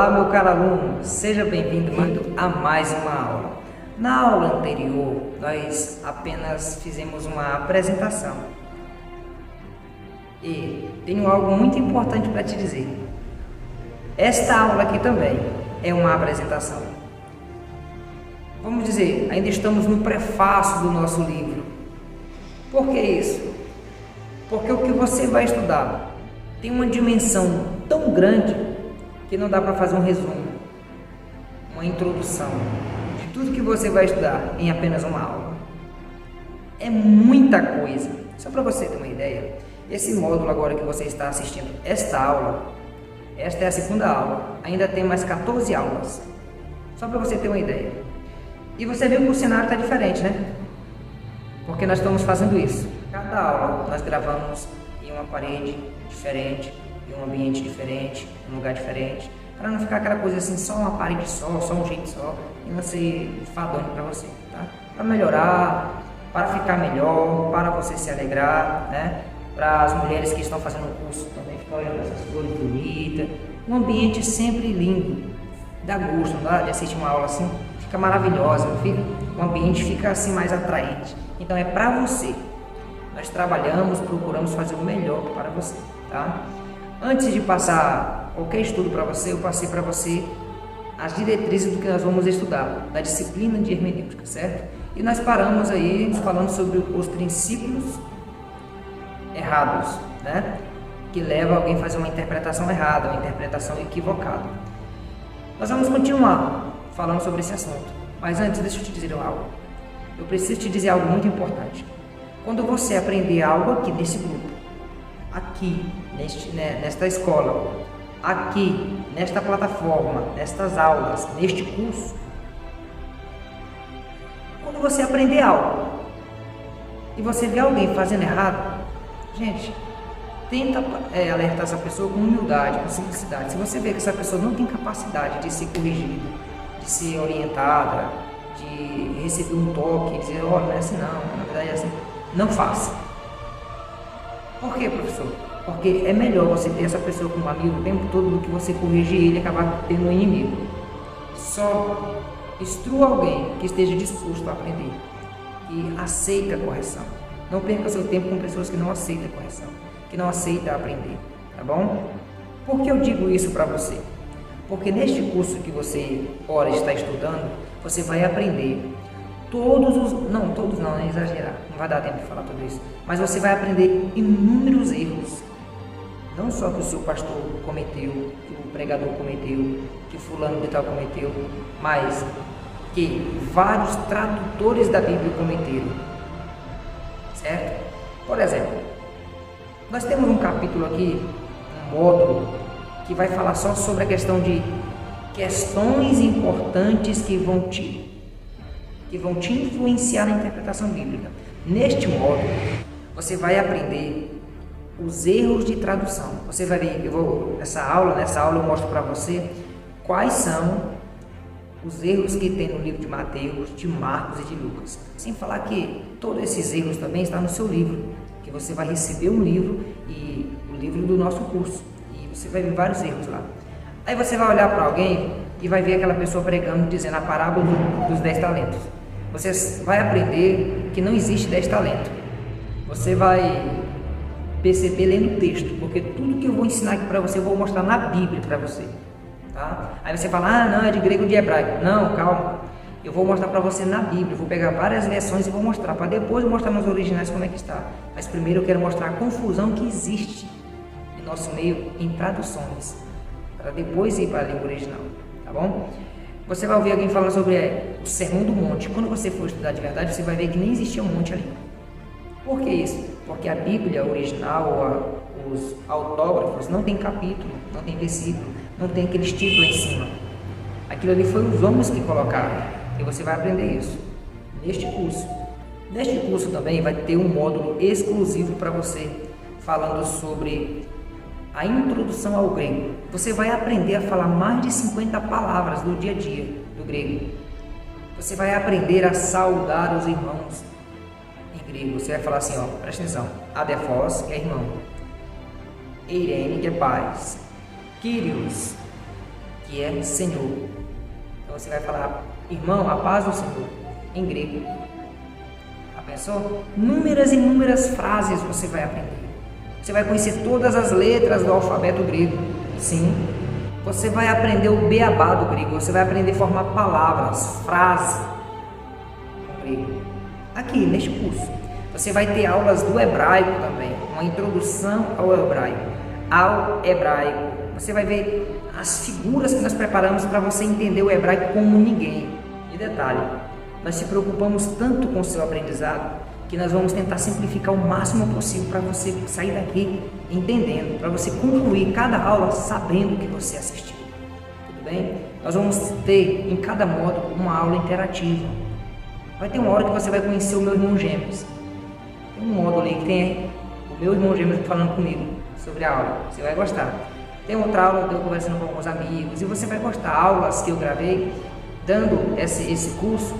Olá, meu caro aluno, seja bem-vindo a mais uma aula. Na aula anterior, nós apenas fizemos uma apresentação. E tenho algo muito importante para te dizer. Esta aula aqui também é uma apresentação. Vamos dizer, ainda estamos no prefácio do nosso livro. Por que isso? Porque o que você vai estudar tem uma dimensão tão grande que não dá para fazer um resumo, uma introdução de tudo que você vai estudar em apenas uma aula. É muita coisa. Só para você ter uma ideia, esse módulo agora que você está assistindo, esta aula, esta é a segunda aula, ainda tem mais 14 aulas. Só para você ter uma ideia. E você vê que o cenário está diferente, né? Porque nós estamos fazendo isso. Cada aula nós gravamos em uma parede diferente, em um ambiente diferente, em um lugar diferente, para não ficar aquela coisa assim, só uma parede só um jeito só, e não ser enfadonho para você, tá? Para melhorar, para ficar melhor, para você se alegrar, né? Para as mulheres que estão fazendo o curso também ficar olhando essas cores bonitas, um ambiente sempre lindo, dá gosto, não dá? De assistir uma aula assim, fica maravilhosa, o ambiente fica assim mais atraente. Então é para você. Nós trabalhamos, procuramos fazer o melhor para você, tá? Antes de passar qualquer estudo para você, eu passei para você as diretrizes do que nós vamos estudar, da disciplina de hermenêutica, certo? E nós paramos aí falando sobre os princípios errados, né? Que leva alguém a fazer uma interpretação errada, uma interpretação equivocada. Nós vamos continuar falando sobre esse assunto, mas antes deixa eu te dizer algo. Eu preciso te dizer algo muito importante. Quando você aprender algo aqui nesse grupo, aqui, nesta escola, aqui, nesta plataforma, nestas aulas, neste curso, quando você aprender algo e você vê alguém fazendo errado, gente, tenta alertar essa pessoa com humildade, com simplicidade. Se você vê que essa pessoa não tem capacidade de ser corrigida, de ser orientada, de receber um toque, dizer, olha, não é assim não, na verdade é assim, não faça. Por quê, professor? Porque é melhor você ter essa pessoa como amigo o tempo todo do que você corrigir ele e acabar tendo um inimigo. Só instrua alguém que esteja disposto a aprender, que aceita a correção. Não perca seu tempo com pessoas que não aceitam a correção, que não aceitam aprender, tá bom? Por que eu digo isso para você? Porque neste curso que você ora está estudando, você vai aprender todos não é exagerar, não vai dar tempo de falar tudo isso, mas você vai aprender inúmeros erros, não só que o seu pastor cometeu, que o pregador cometeu, que fulano de tal cometeu, mas que vários tradutores da Bíblia cometeram, certo? Por exemplo, nós temos um capítulo aqui, um módulo, que vai falar só sobre a questão de questões importantes que vão te influenciar na interpretação bíblica. Neste módulo, você vai aprender os erros de tradução. Você vai ver, nessa aula eu mostro para você quais são os erros que tem no livro de Mateus, de Marcos e de Lucas. Sem falar que todos esses erros também estão no seu livro, que você vai receber um livro, e o livro do nosso curso, e você vai ver vários erros lá. Aí você vai olhar para alguém e vai ver aquela pessoa pregando, dizendo a parábola dos 10 talentos. Você vai aprender que não existe 10 talentos. Você vai perceber lendo o texto, porque tudo que eu vou ensinar aqui para você, eu vou mostrar na Bíblia para você. Tá? Aí você fala, não, é de grego ou de hebraico. Não, calma. Eu vou mostrar para você na Bíblia, eu vou pegar várias versões e vou mostrar, para depois mostrar nos originais como é que está. Mas primeiro eu quero mostrar a confusão que existe em nosso meio em traduções, para depois ir para a língua original, tá bom? Você vai ouvir alguém falando sobre o Sermão do Monte. Quando você for estudar de verdade, você vai ver que nem existia um monte ali. Por que isso? Porque a Bíblia original, os autógrafos, não tem capítulo, não tem versículo, não tem aqueles títulos em cima. Aquilo ali foi os homens que colocaram. E você vai aprender isso neste curso. Neste curso também vai ter um módulo exclusivo para você, falando sobre a introdução ao grego. Você vai aprender a falar mais de 50 palavras do dia a dia do grego. Você vai aprender a saudar os irmãos em grego. Você vai falar assim, ó, presta atenção, adefós, que é irmão, eirene, que é paz, Kyrios, que é Senhor. Então você vai falar, irmão, a paz do Senhor, em grego. Já pensou? Inúmeras e inúmeras frases você vai aprender. Você vai conhecer todas as letras do alfabeto grego. Sim. Você vai aprender o beabá do grego. Você vai aprender a formar palavras, frases no grego. Aqui, neste curso. Você vai ter aulas do hebraico também. Uma introdução ao hebraico. Você vai ver as figuras que nós preparamos para você entender o hebraico como ninguém. E detalhe, nós se preocupamos tanto com o seu aprendizado que nós vamos tentar simplificar o máximo possível para você sair daqui entendendo, para você concluir cada aula sabendo o que você assistiu. Tudo bem? Nós vamos ter em cada módulo uma aula interativa. Vai ter uma hora que você vai conhecer o meu irmão Gêmeos. Tem um módulo aí que tem o meu irmão Gêmeos falando comigo sobre a aula. Você vai gostar. Tem outra aula que eu conversando com alguns amigos e você vai gostar. Aulas que eu gravei dando esse curso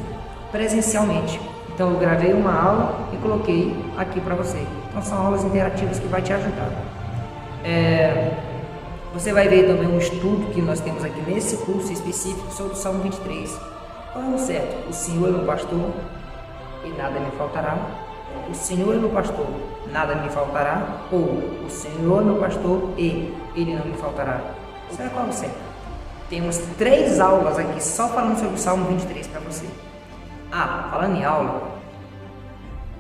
presencialmente. Então eu gravei uma aula e coloquei aqui para você. Então são aulas interativas que vai te ajudar. Você vai ver também um estudo que nós temos aqui nesse curso específico sobre o Salmo 23. Qual é o certo? O Senhor é meu pastor e nada me faltará. O Senhor é meu pastor, nada me faltará. Ou o Senhor é meu pastor e ele não me faltará. Sabe qual é o certo? Temos 3 aulas aqui só falando sobre o Salmo 23 para você. Falando em aula,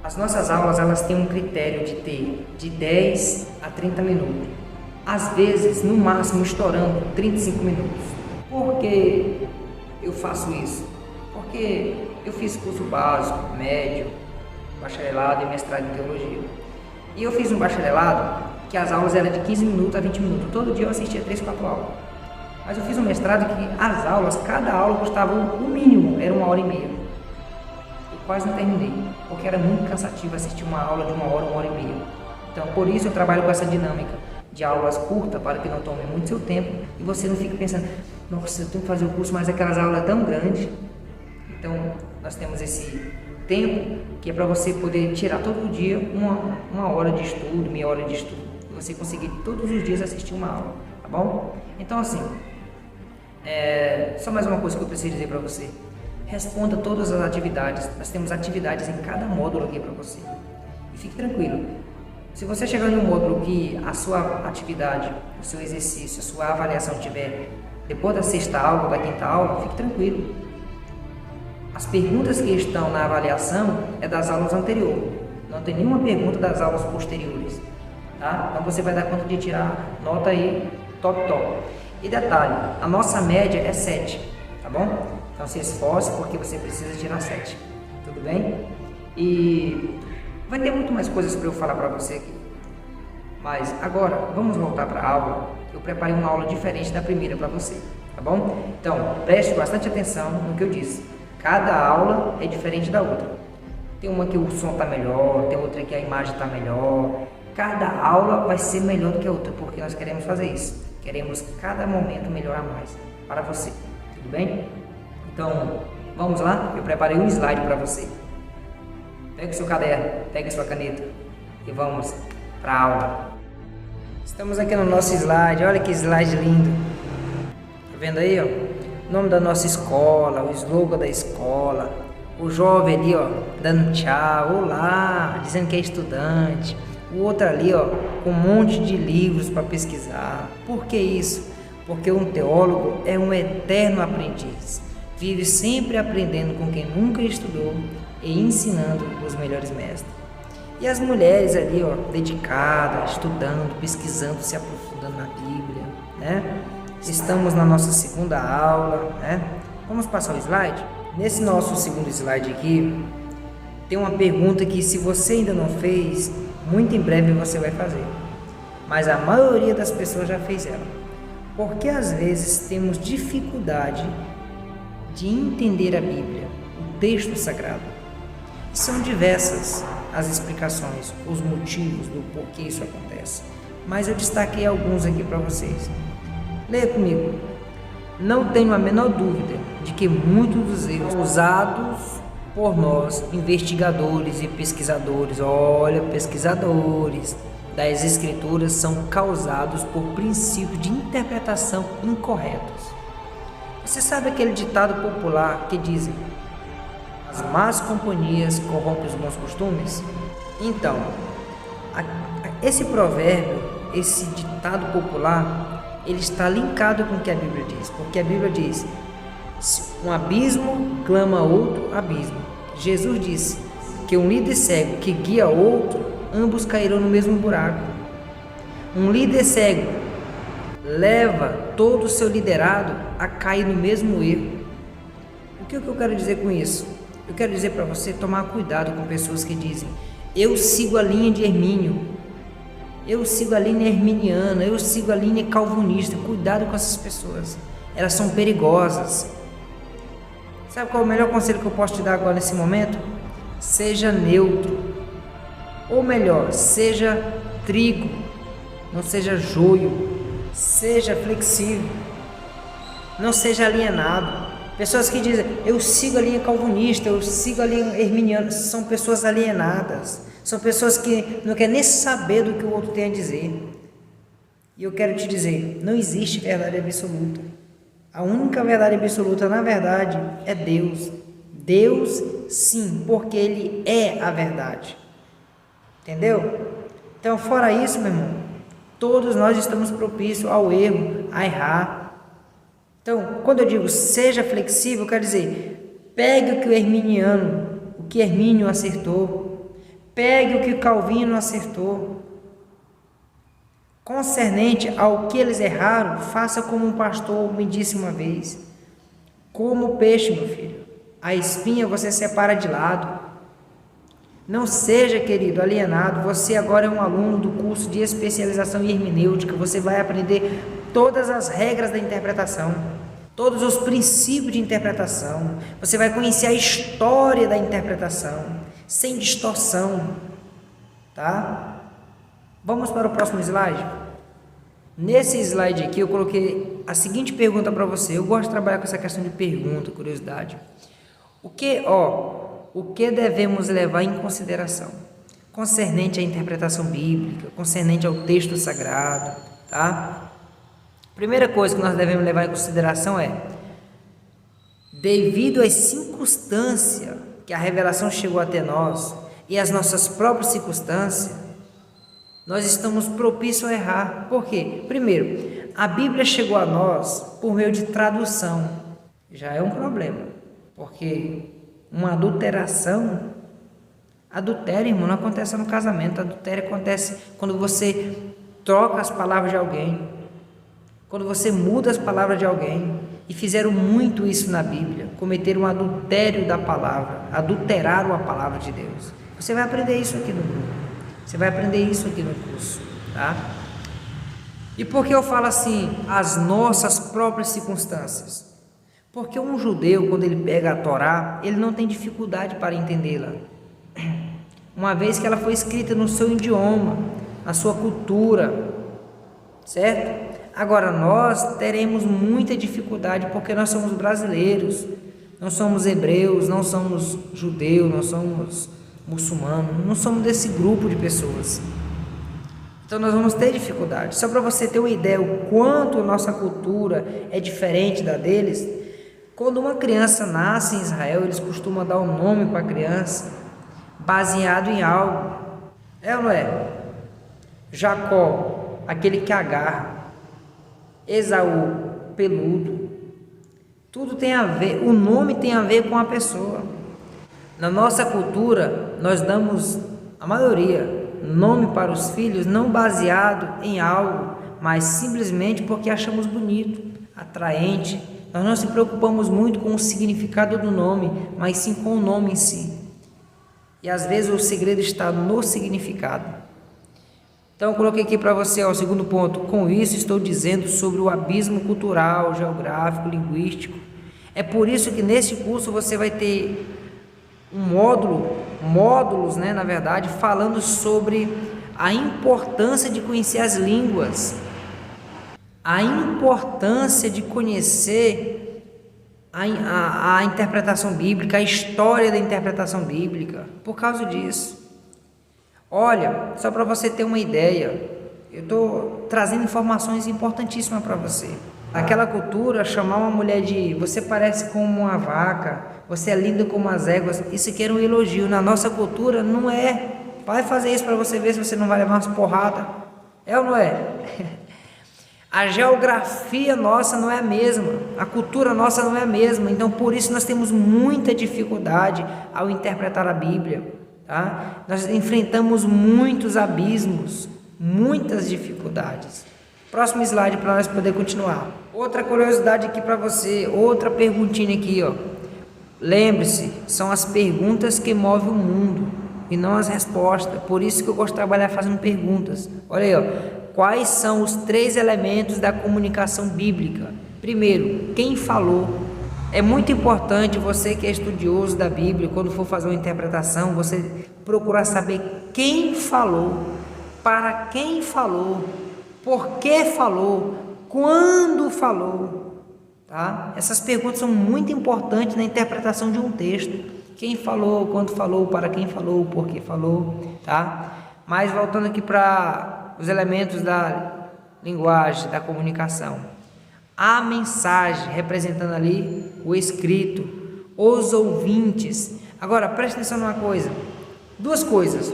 as nossas aulas elas têm um critério de ter de 10 a 30 minutos. Às vezes, no máximo, estourando 35 minutos. Por que eu faço isso? Porque eu fiz curso básico, médio, bacharelado e mestrado em teologia. E eu fiz um bacharelado que as aulas eram de 15 minutos a 20 minutos. Todo dia eu assistia 3, 4 aulas. Mas eu fiz um mestrado que as aulas, cada aula custava o mínimo, era 1h30. Quase não terminei, porque era muito cansativo assistir uma aula de 1 hora, 1h30. Então, por isso eu trabalho com essa dinâmica de aulas curtas, para que não tome muito seu tempo e você não fique pensando, nossa, eu tenho que fazer o curso, mas aquelas aulas tão grandes. Então, nós temos esse tempo que é para você poder tirar todo dia uma hora de estudo, meia hora de estudo, e você conseguir todos os dias assistir uma aula, tá bom? Então, assim, só mais uma coisa que eu preciso dizer para você. Responda todas as atividades. Nós temos atividades em cada módulo aqui para você. E fique tranquilo. Se você chegar em um módulo que a sua atividade, o seu exercício, a sua avaliação tiver depois da 6ª aula ou da 5ª aula, fique tranquilo. As perguntas que estão na avaliação é das aulas anteriores. Não tem nenhuma pergunta das aulas posteriores. Tá? Então você vai dar conta de tirar nota aí top. E detalhe, a nossa média é 7, tá bom? Então se esforce porque você precisa tirar 7, tudo bem? E vai ter muito mais coisas para eu falar para você aqui. Mas agora, vamos voltar para a aula. Eu preparei uma aula diferente da primeira para você, tá bom? Então, preste bastante atenção no que eu disse. Cada aula é diferente da outra. Tem uma que o som está melhor, tem outra que a imagem está melhor. Cada aula vai ser melhor do que a outra, porque nós queremos fazer isso. Queremos cada momento melhorar mais para você, tudo bem? Então, vamos lá? Eu preparei um slide para você. Pegue o seu caderno, pegue a sua caneta e vamos para a aula. Estamos aqui no nosso slide, olha que slide lindo. Tá vendo aí, ó? O nome da nossa escola, o slogan da escola, o jovem ali, ó, dando tchau, olá, dizendo que é estudante. O outro ali, ó, com um monte de livros para pesquisar. Por que isso? Porque um teólogo é um eterno aprendiz. Vive sempre aprendendo com quem nunca estudou e ensinando os melhores mestres. E as mulheres ali, ó, dedicadas, estudando, pesquisando, se aprofundando na Bíblia, né? Estamos na nossa 2ª aula, né? Vamos passar o slide? Nesse nosso 2º slide aqui, tem uma pergunta que se você ainda não fez, muito em breve você vai fazer. Mas a maioria das pessoas já fez ela. Porque às vezes temos dificuldade de entender a Bíblia, o texto sagrado. São diversas as explicações, os motivos do porquê isso acontece, mas eu destaquei alguns aqui para vocês. Leia comigo. Não tenho a menor dúvida de que muitos dos erros usados por nós, investigadores e pesquisadores, pesquisadores das Escrituras, são causados por princípios de interpretação incorretos. Você sabe aquele ditado popular que dizem: as más companhias corrompem os bons costumes? Então, esse provérbio, esse ditado popular, ele está linkado com o que a Bíblia diz, porque a Bíblia diz: um abismo clama outro abismo. Jesus disse que um líder cego que guia outro, ambos cairão no mesmo buraco. Um líder cego leva todo o seu liderado a cair no mesmo erro. O que eu quero dizer com isso? Eu quero dizer para você tomar cuidado com pessoas que dizem: eu sigo a linha de Hermínio, eu sigo a linha herminiana, eu sigo a linha calvinista. Cuidado com essas pessoas, elas são perigosas. Sabe qual é o melhor conselho que eu posso te dar agora nesse momento? Seja neutro, ou melhor, seja trigo, não seja joio. Seja flexível, não seja alienado. Pessoas que dizem: eu sigo a linha calvinista, eu sigo a linha herminiana, são pessoas alienadas, são pessoas que não querem nem saber do que o outro tem a dizer. E eu quero te dizer, não existe verdade absoluta. A única verdade absoluta, na verdade, é Deus. Deus, sim, porque Ele é a verdade. Entendeu? Então, fora isso, meu irmão, todos nós estamos propícios ao erro, a errar. Então, quando eu digo seja flexível, eu quero dizer, pegue o que Hermínio acertou, pegue o que Calvino acertou. Concernente ao que eles erraram, faça como um pastor me disse uma vez: como o peixe, meu filho, a espinha você separa de lado. Não seja, querido, alienado. Você agora é um aluno do curso de especialização em hermenêutica. Você vai aprender todas as regras da interpretação, todos os princípios de interpretação. Você vai conhecer a história da interpretação, sem distorção, tá? Vamos para o próximo slide. Nesse slide aqui eu coloquei a seguinte pergunta para você. Eu gosto de trabalhar com essa questão de pergunta, curiosidade. O que devemos levar em consideração concernente à interpretação bíblica, concernente ao texto sagrado, tá? Primeira coisa que nós devemos levar em consideração é: devido às circunstâncias que a revelação chegou até nós e as nossas próprias circunstâncias, nós estamos propícios a errar. Por quê? Primeiro, a Bíblia chegou a nós por meio de tradução. Já é um problema, porque uma adulteração, adultério, irmão, não acontece no casamento. Adultério acontece quando você troca as palavras de alguém, quando você muda as palavras de alguém. E fizeram muito isso na Bíblia, cometeram um adultério da palavra, adulteraram a palavra de Deus. Você vai aprender isso aqui no grupo, você vai aprender isso aqui no curso, tá? E por que eu falo assim, as nossas próprias circunstâncias? Porque um judeu, quando ele pega a Torá, ele não tem dificuldade para entendê-la, uma vez que ela foi escrita no seu idioma, na sua cultura, certo? Agora nós teremos muita dificuldade porque nós somos brasileiros, não somos hebreus, não somos judeus, não somos muçulmanos, não somos desse grupo de pessoas. Então nós vamos ter dificuldade. Só para você ter uma ideia o quanto a nossa cultura é diferente da deles, quando uma criança nasce em Israel, eles costumam dar um nome para a criança baseado em algo. É ou não é? Jacó, aquele que agarra. Esaú, peludo. Tudo tem a ver, o nome tem a ver com a pessoa. Na nossa cultura, nós damos, a maioria, nome para os filhos não baseado em algo, mas simplesmente porque achamos bonito, atraente. Nós não se preocupamos muito com o significado do nome, mas sim com o nome em si. E às vezes o segredo está no significado. Então eu coloquei aqui para você, o segundo ponto. Com isso estou dizendo sobre o abismo cultural, geográfico, linguístico. É por isso que nesse curso você vai ter um módulos, né, na verdade, falando sobre a importância de conhecer as línguas, a importância de conhecer a interpretação bíblica, a história da interpretação bíblica, por causa disso. Olha, só para você ter uma ideia, eu estou trazendo informações importantíssimas para você. Aquela cultura, chamar uma mulher de você parece como uma vaca, você é lindo como as éguas, isso aqui era um elogio. Na nossa cultura não é. Vai fazer isso para você ver se você não vai levar umas porradas. É ou não é? A geografia nossa não é a mesma, a cultura nossa não é a mesma, então por isso nós temos muita dificuldade ao interpretar a Bíblia, tá? Nós enfrentamos muitos abismos, muitas dificuldades. Próximo slide para nós poder continuar. Outra curiosidade aqui para você, outra perguntinha aqui, ó. Lembre-se, são as perguntas que movem o mundo e não as respostas. Por isso que eu gosto de trabalhar fazendo perguntas. Olha aí, ó. Quais são os 3 elementos da comunicação bíblica? Primeiro, quem falou? É muito importante você que é estudioso da Bíblia, quando for fazer uma interpretação, você procurar saber quem falou, para quem falou, por que falou, quando falou, tá? Essas perguntas são muito importantes na interpretação de um texto. Quem falou, quando falou, para quem falou, por que falou, tá? Mas voltando aqui para os elementos da linguagem, da comunicação. A mensagem, representando ali o escrito, os ouvintes. Agora, preste atenção numa coisa. 2 coisas.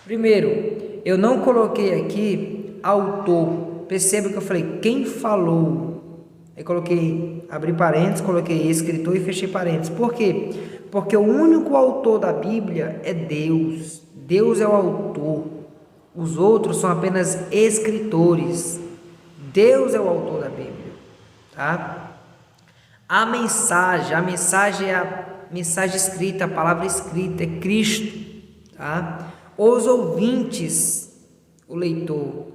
Primeiro, eu não coloquei aqui autor. Perceba que eu falei quem falou. Aí coloquei, abri parênteses, coloquei escritor e fechei parênteses. Por quê? Porque o único autor da Bíblia é Deus. Deus é o autor. Os outros são apenas escritores. Deus é o autor da Bíblia, tá? A mensagem é a mensagem escrita, a palavra escrita, é Cristo, tá? Os ouvintes, o leitor.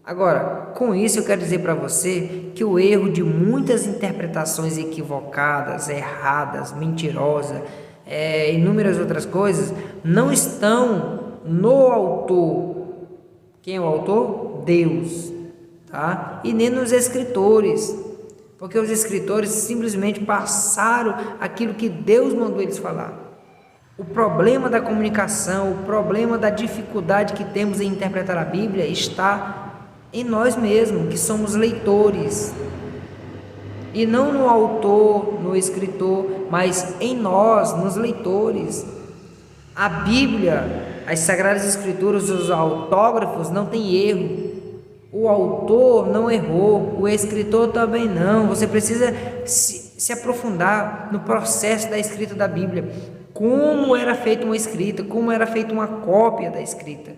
Agora, com isso eu quero dizer para você que o erro de muitas interpretações equivocadas, erradas, mentirosas, inúmeras outras coisas, não estão no autor. Quem é o autor? Deus, tá? E nem nos escritores, porque os escritores simplesmente passaram aquilo que Deus mandou eles falar. O problema da comunicação, o problema da dificuldade que temos em interpretar a Bíblia está em nós mesmos, que somos leitores, e não no autor, no escritor, mas em nós, nos leitores. A Bíblia, as Sagradas Escrituras, os autógrafos não tem erro. O autor não errou, o escritor também não. Você precisa se aprofundar no processo da escrita da Bíblia. Como era feita uma escrita, como era feita uma cópia da escrita.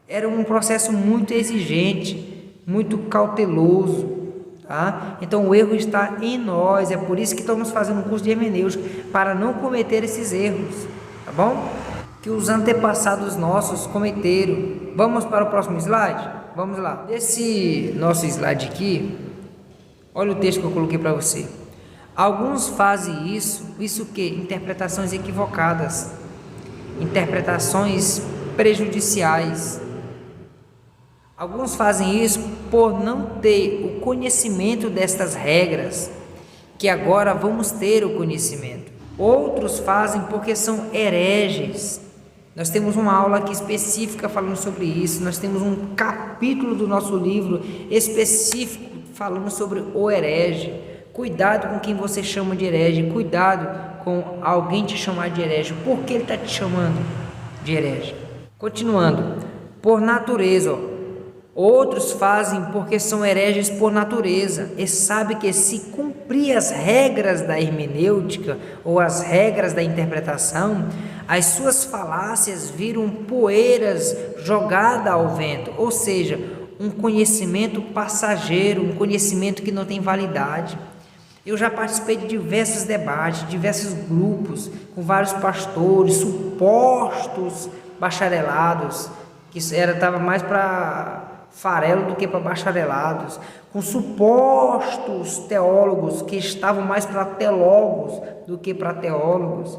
Era um processo muito exigente, muito cauteloso, tá? Então o erro está em nós. É por isso que estamos fazendo um curso de hermenêutica, para não cometer esses erros, tá bom? Que os antepassados nossos cometeram. Vamos para o próximo slide? Vamos lá. Esse nosso slide aqui, olha o texto que eu coloquei para você. Alguns fazem isso que? Interpretações equivocadas, interpretações prejudiciais. Alguns fazem isso por não ter o conhecimento destas regras, que agora vamos ter o conhecimento. Outros fazem porque são hereges. Nós temos uma aula aqui específica falando sobre isso. Nós temos um capítulo do nosso livro específico falando sobre o herege. Cuidado com quem você chama de herege. Cuidado com alguém te chamar de herege. Por que ele está te chamando de herege? Continuando. Por natureza. Outros fazem porque são hereges por natureza. E sabe que se cumprir as regras da hermenêutica ou as regras da interpretação, as suas falácias viram poeiras jogadas ao vento, ou seja, um conhecimento passageiro, um conhecimento que não tem validade. Eu já participei de diversos debates, diversos grupos, com vários pastores, supostos bacharelados, que estava mais para farelo do que para bacharelados, com supostos teólogos que estavam mais para teólogos do que para teólogos.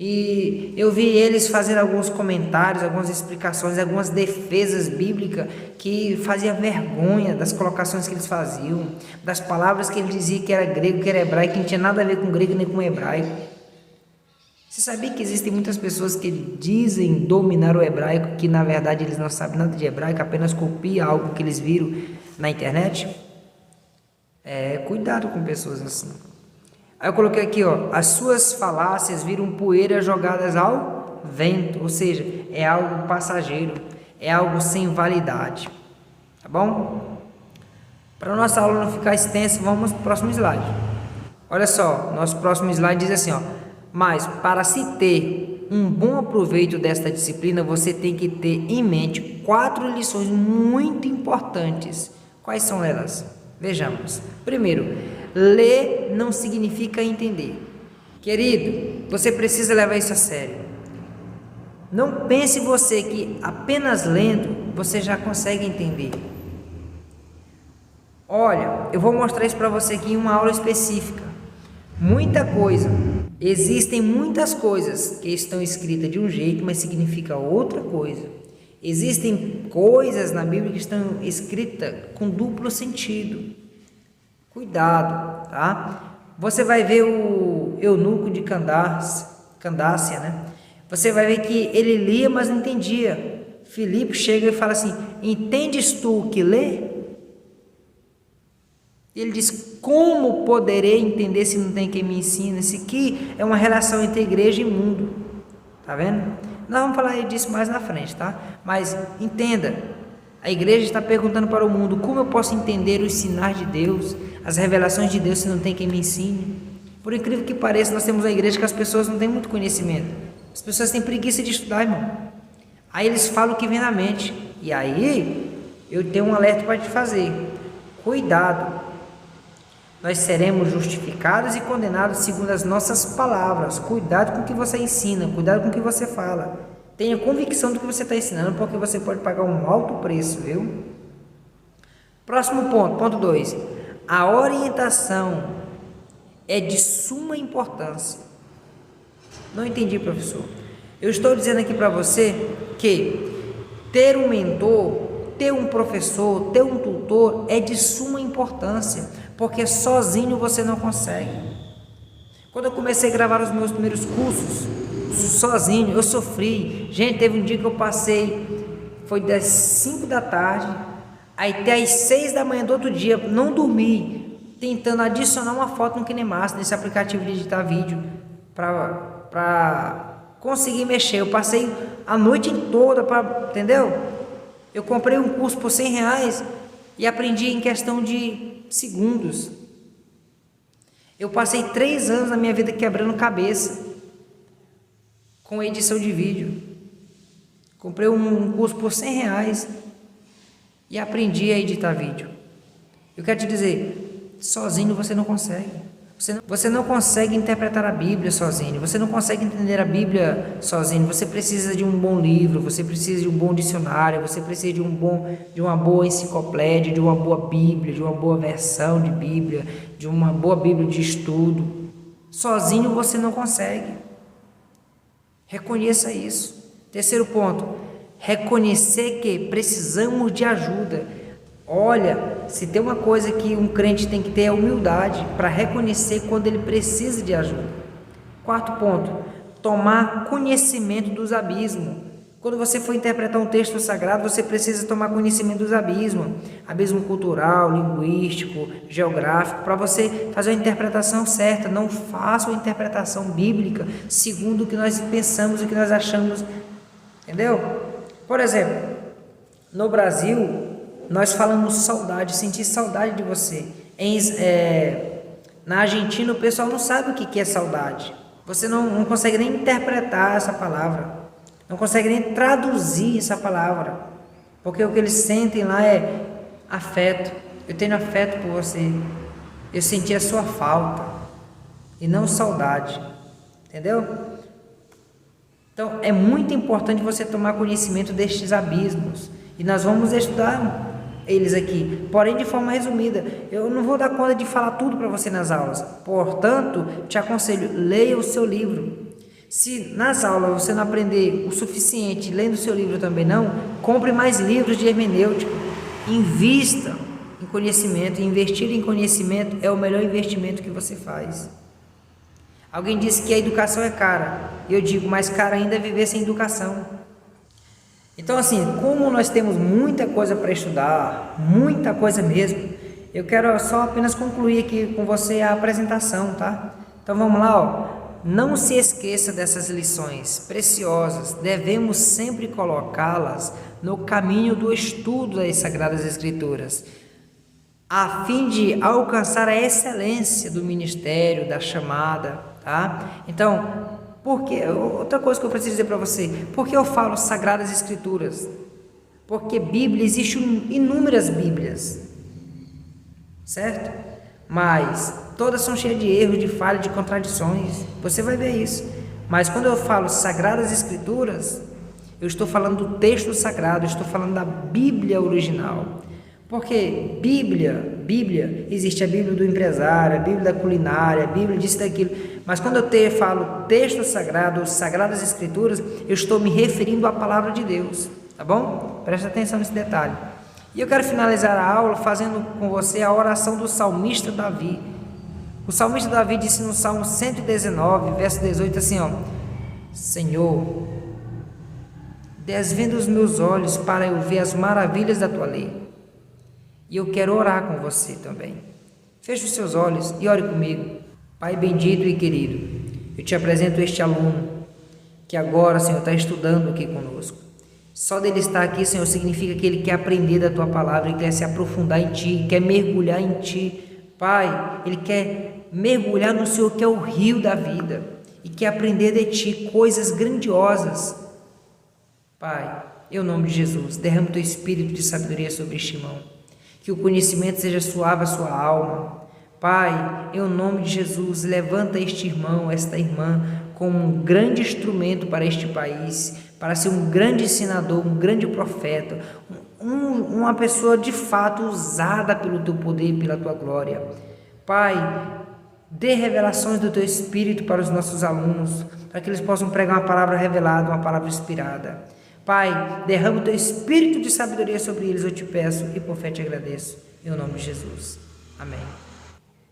E eu vi eles fazendo alguns comentários, algumas explicações, algumas defesas bíblicas que fazia vergonha das colocações que eles faziam, das palavras que eles diziam que era grego, que era hebraico, que não tinha nada a ver com grego nem com hebraico. Você sabia que existem muitas pessoas que dizem dominar o hebraico, que na verdade eles não sabem nada de hebraico, apenas copiam algo que eles viram na internet? Cuidado com pessoas assim. Aí eu coloquei aqui, ó, as suas falácias viram poeira jogadas ao vento, ou seja, é algo passageiro, é algo sem validade, tá bom? Para nossa aula não ficar extensa, vamos para o próximo slide. Olha só, nosso próximo slide diz assim, ó, mas para se ter um bom aproveito desta disciplina, você tem que ter em mente 4 lições muito importantes. Quais são elas? Vejamos. Primeiro, ler não significa entender. Querido, você precisa levar isso a sério. Não pense você que apenas lendo você já consegue entender. Olha, eu vou mostrar isso para você aqui em uma aula específica. Muita coisa. Existem muitas coisas que estão escritas de um jeito, mas significa outra coisa. Existem coisas na Bíblia que estão escritas com duplo sentido. Cuidado, tá? Você vai ver o eunuco de Candácia, né? Você vai ver que ele lia, mas não entendia. Filipe chega e fala assim, entendes tu o que lê? Ele diz, como poderei entender se não tem quem me ensine? Isso aqui é uma relação entre igreja e mundo, tá vendo? Nós vamos falar disso mais na frente, tá? Mas entenda, a igreja está perguntando para o mundo, como eu posso entender os sinais de Deus, as revelações de Deus se não tem quem me ensine? Por incrível que pareça, nós temos uma igreja que as pessoas não têm muito conhecimento, as pessoas têm preguiça de estudar, irmão. Aí eles falam o que vem na mente, e aí eu tenho um alerta para te fazer, cuidado. Nós seremos justificados e condenados segundo as nossas palavras. Cuidado com o que você ensina, cuidado com o que você fala. Tenha convicção do que você está ensinando, porque você pode pagar um alto preço, viu? Próximo ponto, ponto 2. A orientação é de suma importância. Não entendi, professor. Eu estou dizendo aqui para você que ter um mentor, ter um professor, ter um tutor é de suma importância, porque sozinho você não consegue. Quando eu comecei a gravar os meus primeiros cursos, sozinho, eu sofri. Gente, teve um dia que eu passei, foi das 5 da tarde, aí até as 6 da manhã do outro dia, não dormi, tentando adicionar uma foto no KineMaster, nesse aplicativo de editar vídeo, para conseguir mexer. Eu passei a noite toda, entendeu? Eu comprei um curso por R$100 e aprendi em questão de segundos. Eu passei 3 anos na minha vida quebrando cabeça com edição de vídeo. Comprei um curso por R$100 e aprendi a editar vídeo. Eu quero te dizer, sozinho você não consegue. Você não consegue interpretar a Bíblia sozinho, você não consegue entender a Bíblia sozinho, você precisa de um bom livro, você precisa de um bom dicionário, você precisa de uma boa enciclopédia, de uma boa Bíblia, de uma boa versão de Bíblia, de uma boa Bíblia de estudo. Sozinho você não consegue. Reconheça isso. Terceiro ponto, reconhecer que precisamos de ajuda. Olha, se tem uma coisa que um crente tem que ter é humildade para reconhecer quando ele precisa de ajuda. Quarto ponto, tomar conhecimento dos abismos. Quando você for interpretar um texto sagrado, você precisa tomar conhecimento dos abismos. Abismo cultural, linguístico, geográfico, para você fazer a interpretação certa. Não faça uma interpretação bíblica segundo o que nós pensamos e o que nós achamos. Entendeu? Por exemplo, no Brasil, nós falamos saudade, sentir saudade de você. Na Argentina, o pessoal não sabe o que é saudade. Você não consegue nem interpretar essa palavra. Não consegue nem traduzir essa palavra. Porque o que eles sentem lá é afeto. Eu tenho afeto por você. Eu senti a sua falta. E não saudade. Entendeu? Então, é muito importante você tomar conhecimento destes abismos. E nós vamos estudar eles aqui, porém de forma resumida. Eu não vou dar conta de falar tudo para você nas aulas, portanto, te aconselho, leia o seu livro. Se nas aulas você não aprender o suficiente, lendo o seu livro também não, compre mais livros de hermenêutica, invista em conhecimento. Investir em conhecimento é o melhor investimento que você faz. Alguém disse que a educação é cara, eu digo, mais cara ainda é viver sem educação. Então assim, como nós temos muita coisa para estudar, muita coisa mesmo, Eu quero só apenas concluir aqui com você a apresentação, tá? Então vamos lá, ó. Não se esqueça dessas lições preciosas, devemos sempre colocá-las no caminho do estudo das Sagradas Escrituras, a fim de alcançar a excelência do ministério, da chamada, tá? Então, outra coisa que eu preciso dizer para você, por que eu falo Sagradas Escrituras? Porque Bíblia, existem inúmeras Bíblias, certo? Mas todas são cheias de erros, de falhas, de contradições. Você vai ver isso. Mas quando eu falo Sagradas Escrituras, eu estou falando do texto sagrado, eu estou falando da Bíblia original. Porque Bíblia, existe a Bíblia do empresário, a Bíblia da culinária, a Bíblia disso e daquilo. Mas quando eu falo texto sagrado, Sagradas Escrituras, eu estou me referindo à palavra de Deus. Tá bom? Presta atenção nesse detalhe. E eu quero finalizar a aula fazendo com você a oração do salmista Davi. O salmista Davi disse no Salmo 119, verso 18, assim, ó: Senhor, desvenda os meus olhos para eu ver as maravilhas da tua lei. E eu quero orar com você também. Feche os seus olhos e ore comigo. Pai bendito e querido, eu te apresento este aluno que agora, Senhor, está estudando aqui conosco. Só dele estar aqui, Senhor, significa que ele quer aprender da tua palavra, ele quer se aprofundar em ti, quer mergulhar em ti. Pai, ele quer mergulhar no Senhor, que é o rio da vida, e quer aprender de ti coisas grandiosas. Pai, em nome de Jesus, derrama o teu espírito de sabedoria sobre este irmão, que o conhecimento seja suave a sua alma. Pai, em nome de Jesus, levanta este irmão, esta irmã, como um grande instrumento para este país, para ser um grande ensinador, um grande profeta, uma pessoa de fato usada pelo teu poder e pela tua glória. Pai, dê revelações do teu Espírito para os nossos alunos, para que eles possam pregar uma palavra revelada, uma palavra inspirada. Pai, derrama o teu Espírito de sabedoria sobre eles, eu te peço e por fé te agradeço, em nome de Jesus. Amém.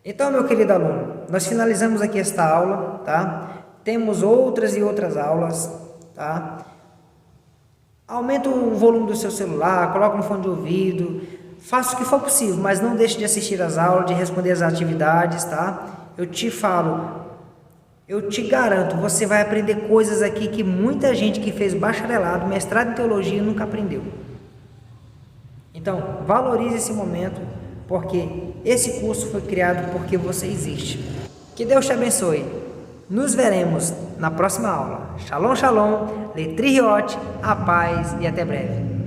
Então, meu querido aluno, nós finalizamos aqui esta aula, tá? Temos outras e outras aulas, tá? Aumenta o volume do seu celular, coloca um fone de ouvido, faça o que for possível, mas não deixe de assistir às aulas, de responder às atividades, tá? Eu te falo, eu te garanto, você vai aprender coisas aqui que muita gente que fez bacharelado, mestrado em teologia nunca aprendeu. Então, valorize esse momento, porque esse curso foi criado porque você existe. Que Deus te abençoe. Nos veremos na próxima aula. Shalom, shalom, letriote, a paz e até breve.